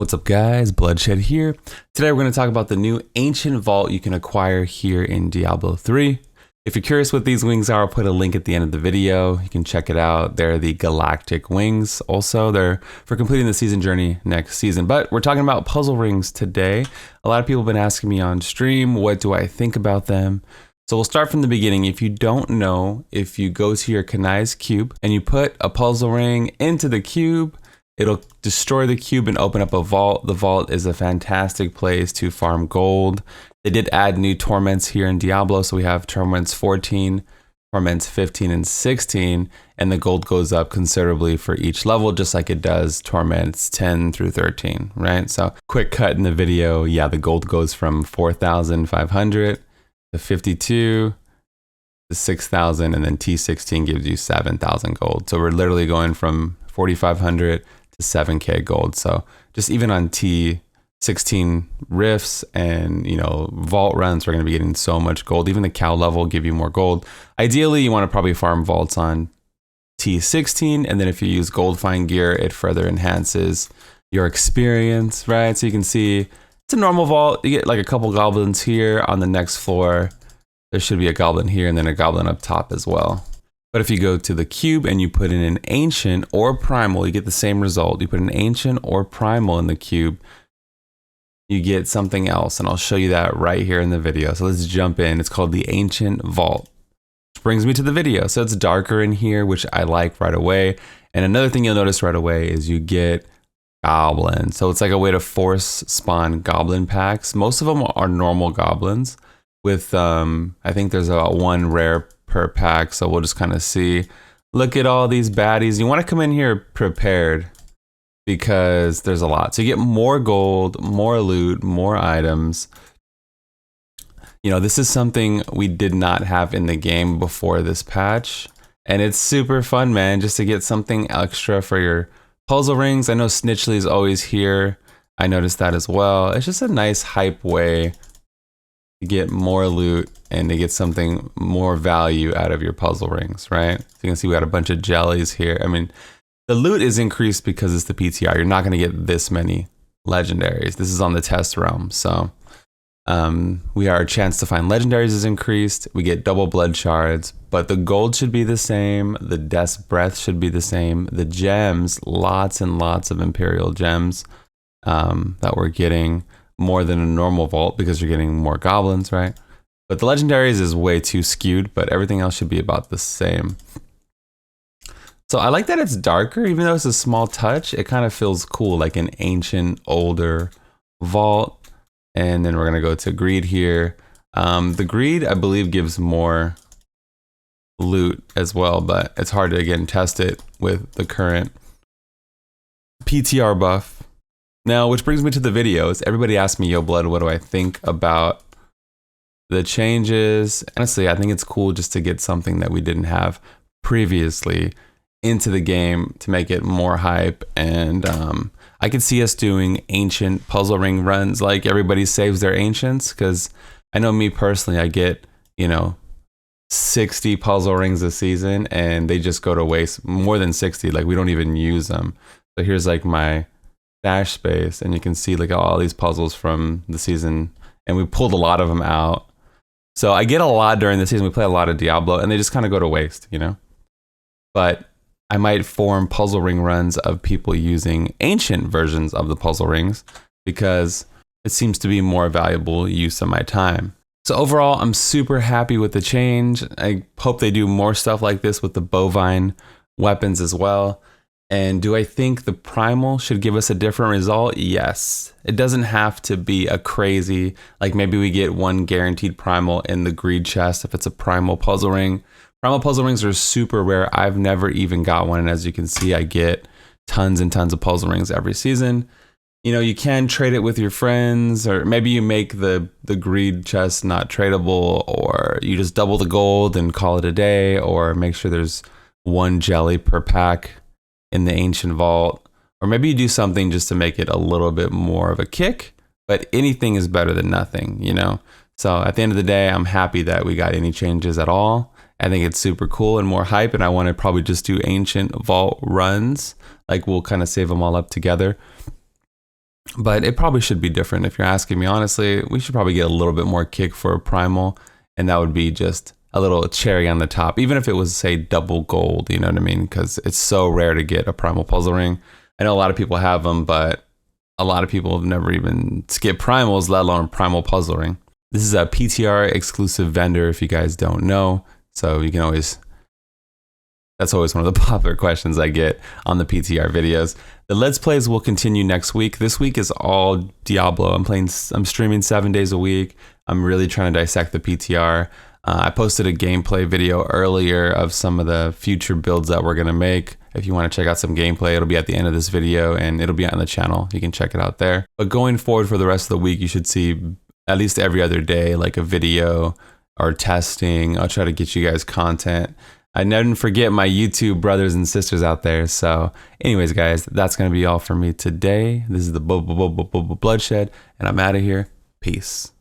What's up guys, Bluddshed here. Today we're going to talk about the new Ancient Vault you can acquire here in Diablo 3. If you're curious what these wings are, I'll put a link at the end of the video. You can check it out. They're the Galactic Wings. Also, they're for completing the season journey next season. But we're talking about puzzle rings today. A lot of people have been asking me on stream, what do I think about them? So we'll start from the beginning. If you don't know, if you go to your Kraig cube and you put a puzzle ring into the cube, it'll destroy the cube and open up a vault. The vault is a fantastic place to farm gold. They did add new torments here in Diablo. So we have torments 14, torments 15 and 16, and the gold goes up considerably for each level, just like it does torments 10 through 13, right? So quick cut in the video. Yeah, the gold goes from 4,500 to 52 to 6,000, and then T16 gives you 7,000 gold. So we're literally going from 4,500 to 7k gold. So just even on T16 rifts and vault runs, we're going to be getting so much gold. Even the cow level will give you more gold. Ideally, you want to probably farm vaults on T16, and then if you use gold find gear, it further enhances your experience, right? So you can see it's a normal vault. You get like a couple goblins here. On the next floor there should be a goblin here and then a goblin up top as well. But if you go to the cube and you put in an ancient or primal, you get the same result. You put an ancient or primal in the cube, you get something else. And I'll show you that right here in the video. So let's jump in. It's called the Ancient Vault, which brings me to the video. So it's darker in here, which I like right away. And another thing you'll notice right away is you get goblins. So it's like a way to force spawn goblin packs. Most of them are normal goblins with, I think there's one rare per pack, so we'll just kind of see. Look at all these baddies. You want to come in here prepared because there's a lot. So you get more gold, more loot, more items. This is something we did not have in the game before this patch, and it's super fun, man, just to get something extra for your puzzle rings. I know Snitchley is always here. I noticed that as well. It's just a nice hype way to get more loot and to get something more value out of your puzzle rings, right? So you can see we got a bunch of jellies here. I mean, the loot is increased because it's the PTR. You're not going to get this many legendaries. This is on the test realm. So our chance to find legendaries is increased. We get double blood shards, but the gold should be the same. The Death's Breath should be the same. The gems, lots and lots of Imperial gems that we're getting. More than a normal vault because you're getting more goblins, right? But the legendaries is way too skewed, but everything else should be about the same. So I like that it's darker, even though it's a small touch. It kind of feels cool, like an ancient, older vault. And then we're gonna go to greed here. The greed, I believe, gives more loot as well, but it's hard to again test it with the current PTR buff. Now, which brings me to the videos. Everybody asked me, yo, Blood, what do I think about the changes? Honestly, I think it's cool just to get something that we didn't have previously into the game to make it more hype. And I could see us doing ancient puzzle ring runs, like everybody saves their ancients, because I know me personally, I get, 60 puzzle rings a season and they just go to waste. More than 60, like we don't even use them. So here's like my dash space, and you can see like all these puzzles from the season, and we pulled a lot of them out. So I get a lot during the season. We play a lot of Diablo and they just kind of go to waste, but I might form puzzle ring runs of people using ancient versions of the puzzle rings because it seems to be more valuable use of my time. So overall, I'm super happy with the change. I hope they do more stuff like this with the bovine weapons as well. And do I think the Primal should give us a different result? Yes. It doesn't have to be a crazy, like maybe we get one guaranteed Primal in the greed chest if it's a Primal puzzle ring. Primal puzzle rings are super rare. I've never even got one. And as you can see, I get tons and tons of puzzle rings every season. You can trade it with your friends, or maybe you make the greed chest not tradable, or you just double the gold and call it a day, or make sure there's one jelly per pack in the ancient vault, or maybe you do something just to make it a little bit more of a kick, but anything is better than nothing, So at the end of the day, I'm happy that we got any changes at all. I think it's super cool and more hype, and I want to probably just do ancient vault runs. Like we'll kind of save them all up together. But it probably should be different. If you're asking me honestly, we should probably get a little bit more kick for a Primal, and that would be just a little cherry on the top, even if it was, say, double gold, you know what I mean? Because it's so rare to get a Primal puzzle ring. I know a lot of people have them, but a lot of people have never even skipped Primals, let alone Primal puzzle ring. This is a PTR exclusive vendor, if you guys don't know. So you can always, that's always one of the popular questions I get on the PTR videos. The Let's Plays will continue next week. This week is all Diablo. I'm streaming 7 days a week. I'm really trying to dissect the PTR. I posted a gameplay video earlier of some of the future builds that we're gonna make. If you want to check out some gameplay, it'll be at the end of this video and it'll be on the channel. You can check it out there. But going forward for the rest of the week, you should see at least every other day, like a video or testing. I'll try to get you guys content. I didn't forget my YouTube brothers and sisters out there. So anyways, guys, that's going to be all for me today. This is the Bloodshed, and I'm out of here. Peace.